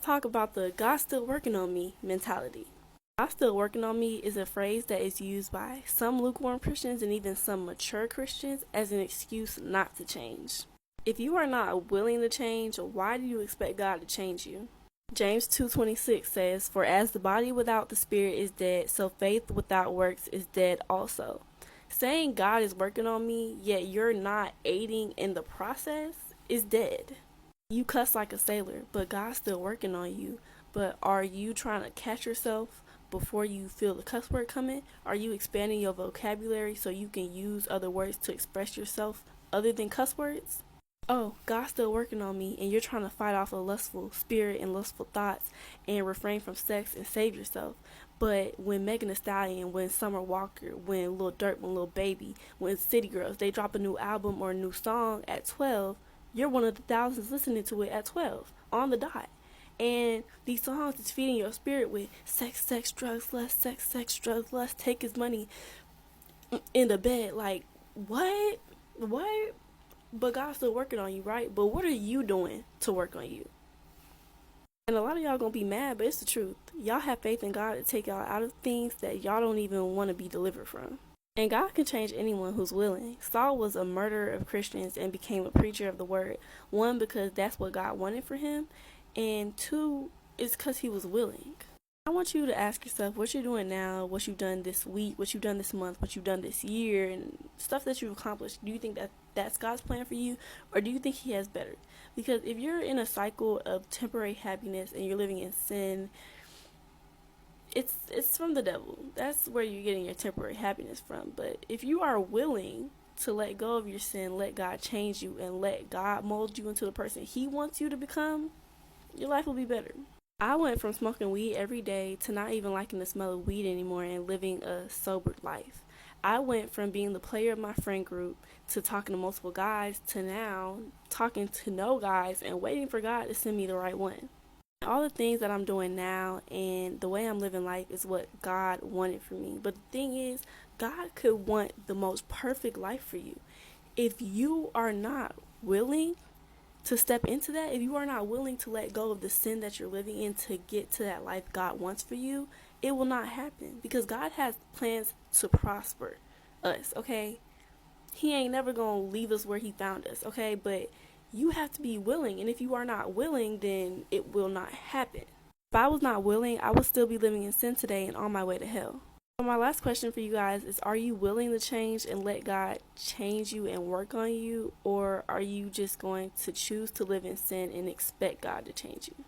talk about the God still working on me mentality. God still working on me is a phrase that is used by some lukewarm Christians and even some mature Christians as an excuse not to change. If you are not willing to change, why do you expect God to change you? James 2:26 says, "For as the body without the spirit is dead, so faith without works is dead also." Saying God is working on me, yet you're not aiding in the process, is dead. You cuss like a sailor, but God's still working on you. But are you trying to catch yourself before you feel the cuss word coming? Are you expanding your vocabulary so you can use other words to express yourself other than cuss words? Oh, God's still working on me, and you're trying to fight off a lustful spirit and lustful thoughts and refrain from sex and save yourself. But when Megan Thee Stallion, when Summer Walker, when Lil Durk, when Lil Baby, when City Girls, they drop a new album or a new song at 12, you're one of the thousands listening to it at 12, on the dot. And these songs is feeding your spirit with sex, sex, drugs, lust, sex, sex, drugs, lust, take his money in the bed. Like, what? What? But God's still working on you, right? But what are you doing to work on you? And a lot of y'all gonna be mad, but it's the truth. Y'all have faith in God to take y'all out of things that y'all don't even want to be delivered from. And God can change anyone who's willing. Saul was a murderer of Christians and became a preacher of the word. One, because that's what God wanted for him. And two, is because he was willing. I want you to ask yourself what you're doing now, what you've done this week, what you've done this month, what you've done this year, and stuff that you've accomplished. Do you think that that's God's plan for you, or do you think he has better? Because if you're in a cycle of temporary happiness and you're living in sin, it's from the devil. That's where you're getting your temporary happiness from. But if you are willing to let go of your sin, let God change you, and let God mold you into the person he wants you to become, your life will be better. I went from smoking weed every day to not even liking the smell of weed anymore and living a sober life. I went from being the player of my friend group to talking to multiple guys to now talking to no guys and waiting for God to send me the right one. All the things that I'm doing now and the way I'm living life is what God wanted for me. But the thing is, God could want the most perfect life for you. If you are not willing to step into that, if you are not willing to let go of the sin that you're living in to get to that life God wants for you, it will not happen, because God has plans to prosper us, okay? He ain't never gonna leave us where he found us, okay? But you have to be willing, and if you are not willing, then it will not happen. If I was not willing, I would still be living in sin today and on my way to hell. So my last question for you guys is, are you willing to change and let God change you and work on you, or are you just going to choose to live in sin and expect God to change you?